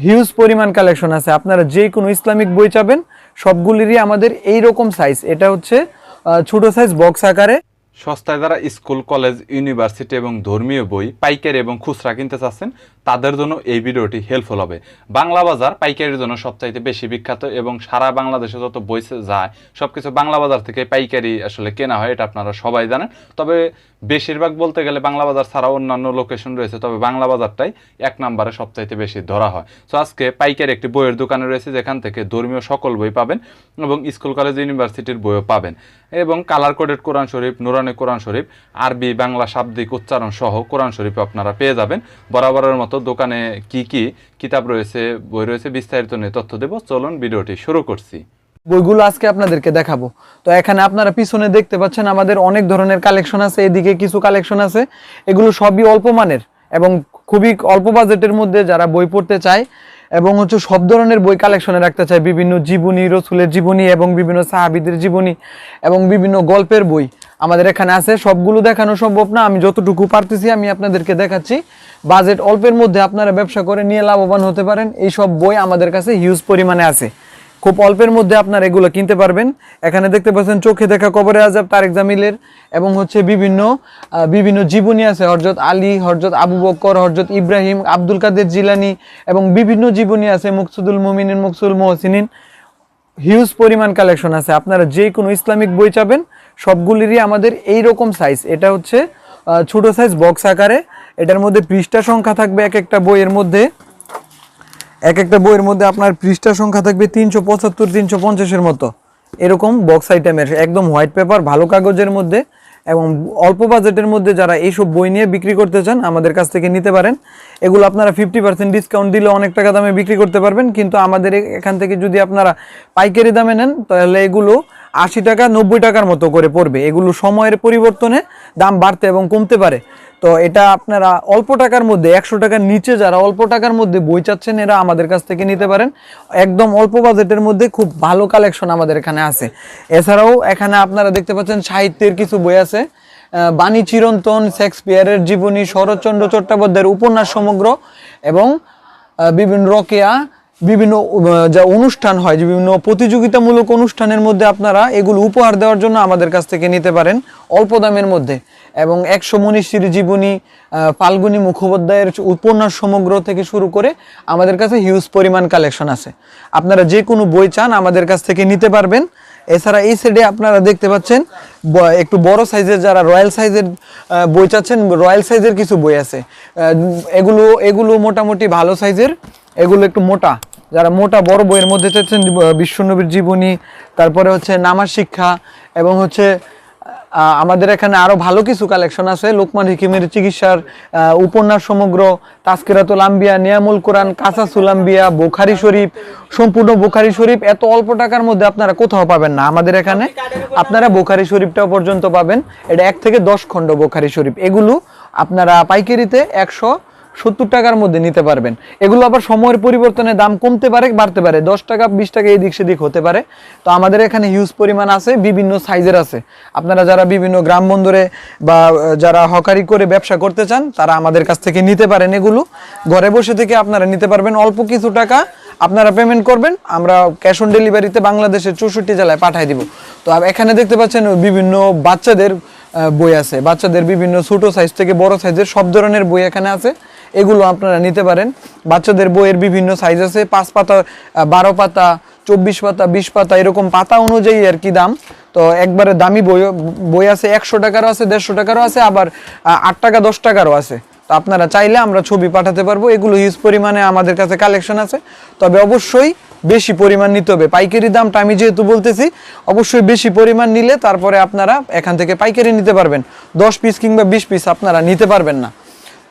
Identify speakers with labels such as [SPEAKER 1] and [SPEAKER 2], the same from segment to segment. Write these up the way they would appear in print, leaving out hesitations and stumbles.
[SPEAKER 1] Huge পরিমাণ collection আছে। আপনারা যে কোনো ইসলামিক বই চাবেন সবগুলিরই আমাদের এই রকম সাইজ। এটা হচ্ছে ছোট সাইজ বক্স আকারে।
[SPEAKER 2] সস্তায় যারা স্কুল, কলেজ, ইউনিভার্সিটি এবং ধর্মীয় বই পাইকারি এবং খুচরা কিনতে চাচ্ছেন তাদের জন্য এই ভিডিওটি হেল্পফুল হবে। বাংলা বাজার পাইকারির জন্য সবচাইতে বেশি বিখ্যাত এবং সারা বাংলাদেশে যত বই যায় সবকিছু বাংলা বাজার থেকে পাইকারি আসলে কেনা হয়, এটা আপনারা সবাই জানেন। তবে বেশিরভাগ বলতে গেলে বাংলা বাজার ছাড়াও অন্যান্য লোকেশন রয়েছে, তবে বাংলা বাজারটাই এক নম্বরে সবচাইতে বেশি ধরা হয়। সো আজকে পাইকারি একটি বইয়ের দোকানে রয়েছে যেখান থেকে ধর্মীয় সকল বই পাবেন এবং স্কুল, কলেজ, ইউনিভার্সিটির বইও পাবেন এবং কালার কোডেড কোরআন শরীফ, নুরানি কোরআন শরীফ, আরবি বাংলা শাব্দিক উচ্চারণ সহ কোরআন শরীফ আপনারা পেয়ে যাবেন। বরাবরের মতো দোকানে কি কি কিতাব রয়েছে, বই রয়েছে, বিস্তারিত নিয়ে তথ্য দেব। চলুন ভিডিওটি শুরু করছি।
[SPEAKER 1] বইগুলো আজকে আপনাদেরকে দেখাবো। তো এখানে আপনারা পিছনে দেখতে পাচ্ছেন আমাদের অনেক ধরনের কালেকশন আছে, এদিকে কিছু কালেকশন আছে। এগুলো সবই অল্প মানের এবং খুবই অল্প বাজেটের মধ্যে যারা বই পড়তে চায় এবং হচ্ছে সব ধরনের বই কালেকশনে রাখতে চায়, বিভিন্ন জীবনী, রসুলের জীবনী এবং বিভিন্ন সাহাবীদের জীবনী এবং বিভিন্ন গল্পের বই আমাদের এখানে আছে। সবগুলো দেখানো সম্ভব না, আমি যতটুকু পারতেছি আমি আপনাদেরকে দেখাচ্ছি। বাজেট অল্পের মধ্যে আপনারা ব্যবসা করে নিয়ে লাভবান হতে পারেন। এই সব বই আমাদের কাছে হিউজ পরিমাণে আছে, খুব অল্পের মধ্যে আপনারা এগুলো কিনতে পারবেন। এখানে দেখতে পাচ্ছেন চোখে দেখা কবরে আযাব তারেক জামিলের এবং হচ্ছে বিভিন্ন জীবনী আছে, হযরত আলী, হযরত আবু বকর, হযরত ইব্রাহিম, আব্দুল কাদের জিলানী এবং বিভিন্ন জীবনী আছে, মুকসুদুল মুমিনিন, মুকসুদুল মুহসিনিন। হিউজ পরিমাণ কালেকশন আছে। আপনারা যে কোনো ইসলামিক বই চাবেন সবগুলিরই আমাদের এই রকম সাইজ। এটা হচ্ছে ছোট সাইজ বক্স আকারে। এটার মধ্যে পৃষ্ঠা সংখ্যা থাকবে এক একটা বইয়ের মধ্যে আপনার পৃষ্ঠা সংখ্যা থাকবে 375, 350-এর মতো এরকম বক্স আইটেমের, একদম হোয়াইট পেপার, ভালো কাগজের মধ্যে এবং অল্প বাজেটের মধ্যে যারা এইসব বই নিয়ে বিক্রি করতে চান আমাদের কাছ থেকে নিতে পারেন। এগুলো আপনারা 50% ডিসকাউন্ট দিলে অনেক টাকা দামে বিক্রি করতে পারবেন, কিন্তু আমাদের এখান থেকে যদি আপনারা পাইকারি দামে নেন তাহলে এগুলো 80 টাকা 90 টাকার মতো করে পড়বে। এগুলো সময়ের পরিবর্তনে দাম বাড়তে এবং কমতে পারে। তো এটা আপনারা অল্প টাকার মধ্যে, 100 টাকার নিচে যারা অল্প টাকার মধ্যে বই চাচ্ছেন এরা আমাদের কাছ থেকে নিতে পারেন। একদম অল্প বাজেটের মধ্যে খুব ভালো কালেকশন আমাদের এখানে আছে। এছাড়াও এখানে আপনারা দেখতে পাচ্ছেন সাহিত্যের কিছু বই আছে, বাণী চিরন্তন, শেক্সপিয়ারের জীবনী, শরৎচন্দ্র চট্টোপাধ্যায়ের উপন্যাস সমগ্র এবং বিভিন্ন রকেয়া, বিভিন্ন যা অনুষ্ঠান হয়, বিভিন্ন প্রতিযোগিতামূলক অনুষ্ঠানের মধ্যে আপনারা এগুলো উপহার দেওয়ার জন্য আমাদের কাছ থেকে নিতে পারেন অল্প দামের মধ্যে। এবং 100 মনীষীর জীবনী, ফাল্গুনী মুখোপাধ্যায়ের উপন্যাস সমগ্র থেকে শুরু করে আমাদের কাছে হিউজ পরিমাণ কালেকশন আছে। আপনারা যে কোনো বই চান আমাদের কাছ থেকে নিতে পারবেন। এছাড়া এই সাইডে আপনারা দেখতে পাচ্ছেন একটু বড় সাইজের, যারা রয়্যাল সাইজের বই চাচ্ছেন, রয়্যাল সাইজের কিছু বই আছে। এগুলো মোটামুটি ভালো সাইজের, এগুলো একটু মোটা, যারা মোটা বড় বইয়ের মধ্যে চাচ্ছেন, বিশ্বনবীর জীবনী, তারপরে হচ্ছে নামাজ শিক্ষা এবং হচ্ছে আমাদের এখানে আরো ভালো কিছু কালেকশন আছে, লোকমান হিকিমের চিকিৎসার উপন্যাস সমগ্র, তাজকিরাতুল আম্বিয়া, নিয়ামুল কোরআন, কাসাসুল আম্বিয়া, বুখারী শরীফ, সম্পূর্ণ বুখারী শরীফ। এত অল্প টাকার মধ্যে আপনারা কোথাও পাবেন না, আমাদের এখানে আপনারা বুখারী শরীফটাও পর্যন্ত পাবেন। এটা 1 থেকে 10 খণ্ড বুখারী শরীফ। এগুলো আপনারা পাইকারিতে 170 টাকার মধ্যে নিতে পারবেন। এগুলো আবার সময়ের পরিবর্তনে দাম কমতে পারে, বাড়তে পারে, 10 টাকা 20 টাকা এদিক সেদিক হতে পারে। তো আমাদের এখানে হিউজ পরিমাণ আছে, বিভিন্ন সাইজের আছে। আপনারা যারা বিভিন্ন গ্রাম বন্দরে বা যারা হকারি করে ব্যবসা করতে চান তারা আমাদের কাছ থেকে নিতে পারেন। এগুলো ঘরে বসে থেকে আপনারা নিতে পারবেন, অল্প কিছু টাকা আপনারা পেমেন্ট করবেন, আমরা ক্যাশ অন ডেলিভারিতে বাংলাদেশের 64 জেলায় পাঠিয়ে দিব। তো এখানে দেখতে পাচ্ছেন বিভিন্ন বাচ্চাদের বই আছে, বাচ্চাদের বিভিন্ন ছোট সাইজ থেকে বড় সাইজের সব ধরনের বই এখানে আছে। এগুলো আপনারা নিতে পারেন। বাচ্চাদের বইয়ের বিভিন্ন সাইজ আছে, 5 পাতা, 12 পাতা, 24 পাতা, 20 পাতা, এরকম পাতা অনুযায়ী আর কি দাম। তো একবারে দামি বই আছে, 100 টাকারও আছে, 150 টাকারও আছে, আবার 8 টাকা 10 টাকারও আছে। তো আপনারা চাইলে আমরা ছবি পাঠাতে পারবো। এগুলো হিউজ পরিমাণে আমাদের কাছে কালেকশন আছে, তবে অবশ্যই বেশি পরিমাণ নিতে হবে। পাইকারি দামটা আমি যেহেতু বলতেছি, অবশ্যই বেশি পরিমাণ নিলে তারপরে আপনারা এখান থেকে পাইকারি নিতে পারবেন। 10 পিস কিংবা 20 পিস আপনারা নিতে পারবেন না।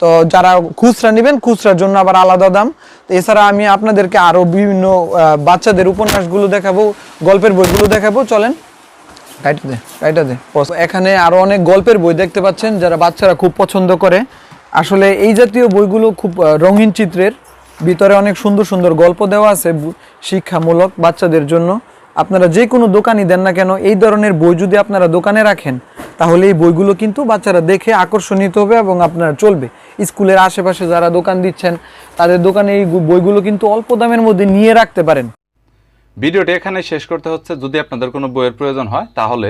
[SPEAKER 1] তো যারা খুচরা নেবেন, খুচরার জন্য আবার আলাদা দাম। তো এছাড়া আমি আপনাদেরকে আরো বিভিন্ন বাচ্চাদের উপন্যাসগুলো দেখাবো, গল্পের বইগুলো দেখাবো। চলেন, কাইটা দে। এখানে আরো অনেক গল্পের বই দেখতে পাচ্ছেন যারা বাচ্চারা খুব পছন্দ করে। আসলে এই জাতীয় বইগুলো খুব রঙিন চিত্রের, ভিতরে অনেক সুন্দর সুন্দর গল্প দেওয়া আছে শিক্ষামূলক বাচ্চাদের জন্য। আপনারা যে কোনো দোকানই দেন না কেন, এই ধরনের বই যদি আপনারা দোকানে রাখেন তাহলে এই বইগুলো কিন্তু বাচ্চারা দেখে আকর্ষণিত হবে এবং আপনার চলবে। স্কুলের আশেপাশে যারা দোকান দিচ্ছেন তাদের দোকানে এই বইগুলো কিন্তু অল্প দামের মধ্যে নিয়ে রাখতে পারেন।
[SPEAKER 2] ভিডিওটি এখানে শেষ করতে হচ্ছে। যদি আপনাদের কোনো বইয়ের প্রয়োজন হয় তাহলে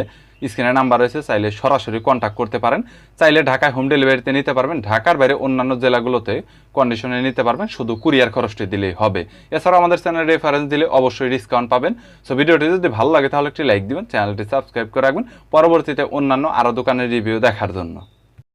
[SPEAKER 2] স্ক্রিনে নাম্বার রয়েছে, চাইলে সরাসরি কন্ট্যাক্ট করতে পারেন। চাইলে ঢাকায় হোম ডেলিভারিতে নিতে পারবেন, ঢাকার বাইরে অন্যান্য জেলাগুলোতে কন্ডিশনে নিতে পারবেন, শুধু কুরিয়ার খরচটি দিলেই হবে। এছাড়াও আমাদের চ্যানেলে রেফারেন্স দিলে অবশ্যই ডিসকাউন্ট পাবেন। সো ভিডিওটি যদি ভালো লাগে তাহলে একটি লাইক দিবেন, চ্যানেলটি সাবস্ক্রাইব করে রাখবেন পরবর্তীতে অন্যান্য আরও দোকানের রিভিউ দেখার জন্য।